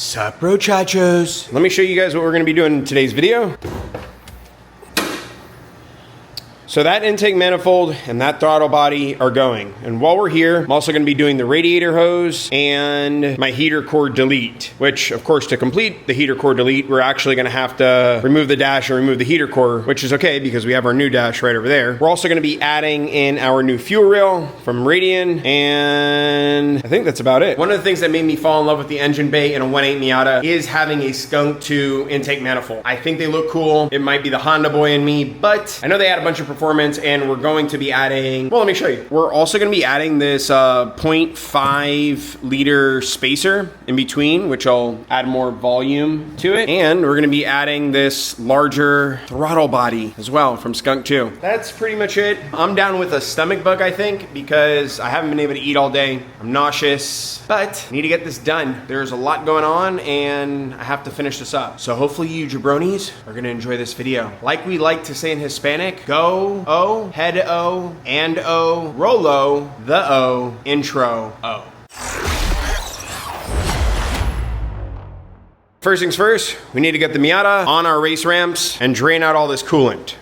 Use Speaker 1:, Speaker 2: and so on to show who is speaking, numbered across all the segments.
Speaker 1: Sup, bro chachos? Let me show you guys what we're gonna be doing in today's video. So that intake manifold and that throttle body are going. And while we're here, I'm also gonna be doing the radiator hose and my heater core delete, which of course to complete the heater core delete, we're actually gonna have to remove the dash and remove the heater core, which is okay because we have our new dash right over there. We're also gonna be adding in our new fuel rail from Radian, and I think that's about it. One of the things that made me fall in love with the engine bay in a 1.8 Miata is having a Skunk 2 intake manifold. I think they look cool. It might be the Honda boy in me, but I know they had a bunch of performance, and we're going to be adding, well, let me show you. We're also going to be adding this 0.5 liter spacer in between, which will add more volume to it. And we're going to be adding this larger throttle body as well from Skunk 2. That's pretty much it. I'm down with a stomach bug, I think, because I haven't been able to eat all day. I'm nauseous, but I need to get this done. There's a lot going on and I have to finish this up. So hopefully you jabronis are going to enjoy this video. Like we like to say in Hispanic, go O, head O, and O, Rolo, the O, intro O. First things first, we need to get the Miata on our race ramps and drain out all this coolant.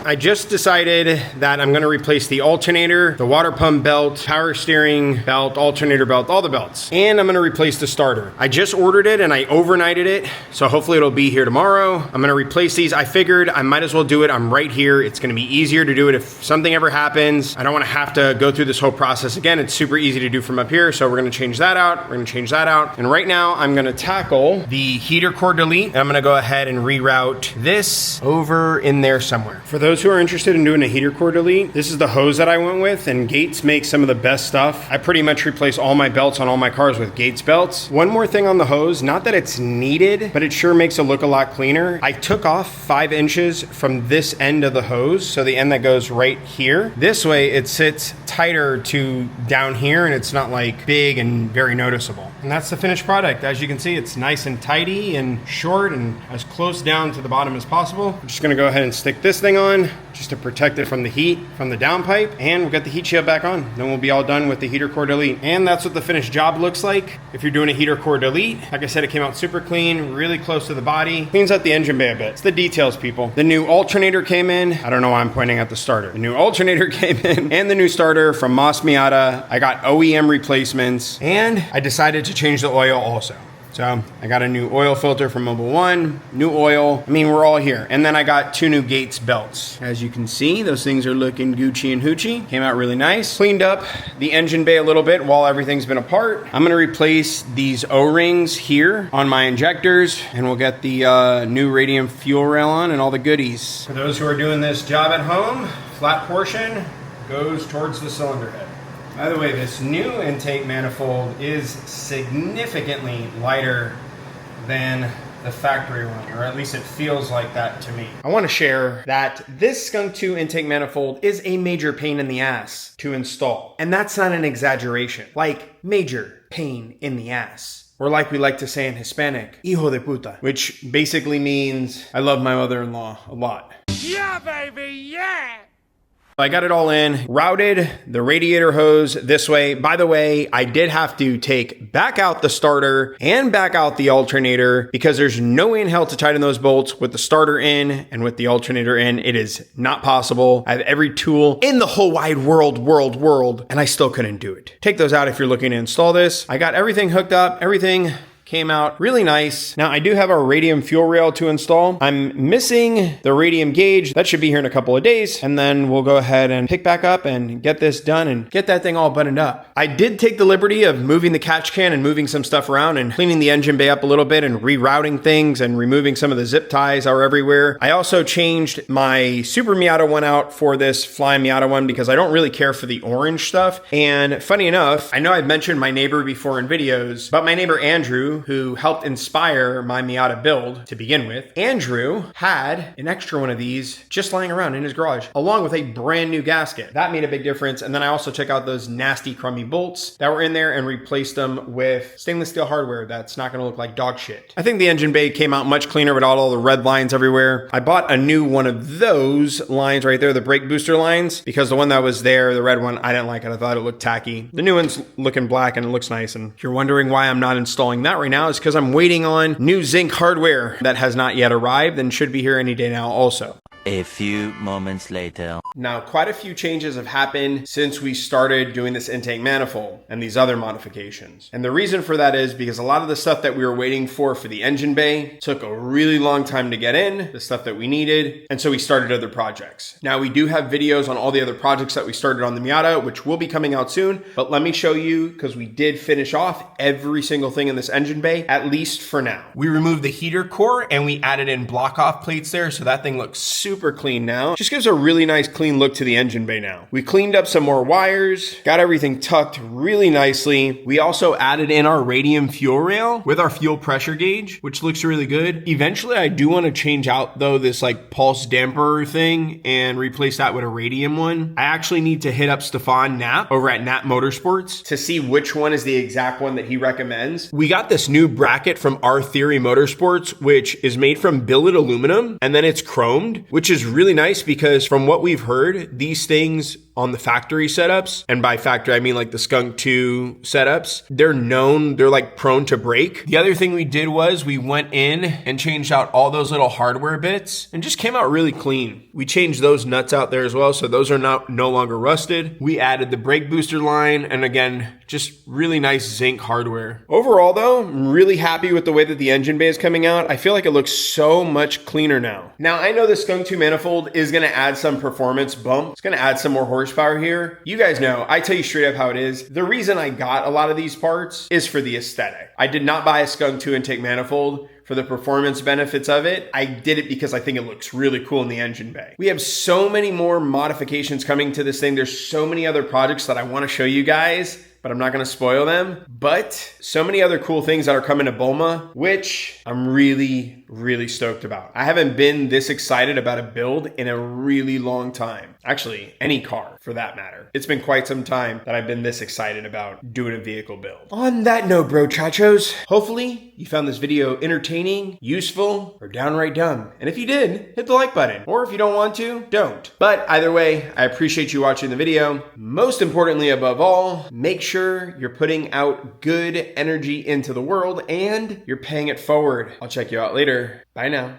Speaker 1: I just decided that I'm gonna replace the alternator, the water pump belt, power steering belt, alternator belt, all the belts. And I'm gonna replace the starter. I just ordered it and I overnighted it, so hopefully it'll be here tomorrow. I'm gonna replace these. I figured I might as well do it. I'm right here. It's gonna be easier to do it if something ever happens. I don't wanna have to go through this whole process again. It's super easy to do from up here, so we're gonna change that out. We're gonna change that out. And right now, I'm gonna tackle the heater core delete. And I'm gonna go ahead and reroute this over in there somewhere. For those who are interested in doing a heater core delete, this is the hose that I went with, and Gates makes some of the best stuff. I pretty much replace all my belts on all my cars with Gates belts. One more thing on the hose, not that it's needed, but it sure makes it look a lot cleaner. I took off 5 inches from this end of the hose, so the end that goes right here. This way it sits tighter to down here and it's not like big and very noticeable. And that's the finished product. As you can see, it's nice and tidy and short and as close down to the bottom as possible. I'm just gonna go ahead and stick this thing on just to protect it from the heat from the downpipe, and we'll get the heat shield back on. Then we'll be all done with the heater core delete. And that's what the finished job looks like. If you're doing a heater core delete, like I said, it came out super clean, really close to the body. Cleans out the engine bay a bit. It's the details, people. The new alternator came in. I don't know why I'm pointing at the starter. The new alternator came in and the new starter from Mazda Miata. I got OEM replacements and I decided to change the oil also. So I got a new oil filter from Mobil 1, new oil. I mean, we're all here. And then I got 2 new Gates belts. As you can see, those things are looking Gucci and hoochie. Came out really nice. Cleaned up the engine bay a little bit while everything's been apart. I'm gonna replace these O-rings here on my injectors, and we'll get the new radium fuel rail on and all the goodies. For those who are doing this job at home, flat portion goes towards the cylinder head. By the way, this new intake manifold is significantly lighter than the factory one, or at least it feels like that to me. I want to share that this Skunk 2 intake manifold is a major pain in the ass to install. And that's not an exaggeration. Like, major pain in the ass. Or like we like to say in Hispanic, hijo de puta, which basically means I love my mother-in-law a lot.
Speaker 2: Yeah, baby, yeah!
Speaker 1: I got it all in, routed the radiator hose this way. By the way, I did have to take back out the starter and back out the alternator because there's no way in hell to tighten those bolts with the starter in and with the alternator in. It is not possible. I have every tool in the whole wide world, and I still couldn't do it. Take those out if you're looking to install this. I got everything hooked up, everything came out really nice. Now I do have our radium fuel rail to install. I'm missing the radium gauge. That should be here in a couple of days. And then we'll go ahead and pick back up and get this done and get that thing all buttoned up. I did take the liberty of moving the catch can and moving some stuff around and cleaning the engine bay up a little bit and rerouting things and removing some of the zip ties are everywhere. I also changed my Super Miata one out for this Fly Miata one because I don't really care for the orange stuff. And funny enough, I know I've mentioned my neighbor before in videos, but my neighbor Andrew, Andrew, who helped inspire my Miata build to begin with, Andrew had an extra one of these just lying around in his garage, along with a brand new gasket. That made a big difference. And then I also took out those nasty crummy bolts that were in there and replaced them with stainless steel hardware that's not gonna look like dog shit. I think the engine bay came out much cleaner without all the red lines everywhere. I bought a new one of those lines right there, the brake booster lines, because the one that was there, the red one, I didn't like it. I thought it looked tacky. The new one's looking black and it looks nice. And if you're wondering why I'm not installing that right now, it's because I'm waiting on new zinc hardware that has not yet arrived and should be here any day now also.
Speaker 3: A few moments later.
Speaker 1: Now, quite a few changes have happened since we started doing this intake manifold and these other modifications. And the reason for that is because a lot of the stuff that we were waiting for the engine bay took a really long time to get in, the stuff that we needed. And so we started other projects. Now, we do have videos on all the other projects that we started on the Miata, which will be coming out soon. But let me show you, because we did finish off every single thing in this engine bay, at least for now. We removed the heater core and we added in block off plates there. So that thing looks super clean now. Just gives a really nice clean look to the engine bay now. We cleaned up some more wires, got everything tucked really nicely. We also added in our radium fuel rail with our fuel pressure gauge, which looks really good. Eventually, I do want to change out though this like pulse damper thing and replace that with a radium one. I actually need to hit up Stefan Knapp over at Knapp Motorsports to see which one is the exact one that he recommends. We got this new bracket from R Theory Motorsports, which is made from billet aluminum and then it's chromed, which is really nice because from what we've heard, these things on the factory setups, and by factory, I mean like the Skunk 2 setups, they're like prone to break. The other thing we did was we went in and changed out all those little hardware bits and just came out really clean. We changed those nuts out there as well, so those are no longer rusted. We added the brake booster line, and again, just really nice zinc hardware. Overall though, I'm really happy with the way that the engine bay is coming out. I feel like it looks so much cleaner now. Now, I know the Skunk 2 manifold is gonna add some performance bump. It's gonna add some more horsepower here. You guys know, I tell you straight up how it is. The reason I got a lot of these parts is for the aesthetic. I did not buy a Skunk 2 intake manifold for the performance benefits of it. I did it because I think it looks really cool in the engine bay. We have so many more modifications coming to this thing. There's so many other projects that I wanna show you guys, but I'm not gonna spoil them. But so many other cool things that are coming to Bulma, which I'm really, really stoked about. I haven't been this excited about a build in a really long time. Actually, any car for that matter. It's been quite some time that I've been this excited about doing a vehicle build. On that note, bro chachos, hopefully you found this video entertaining, useful, or downright dumb. And if you did, hit the like button. Or if you don't want to, don't. But either way, I appreciate you watching the video. Most importantly, above all, make sure you're putting out good energy into the world and you're paying it forward. I'll check you out later. Bye now.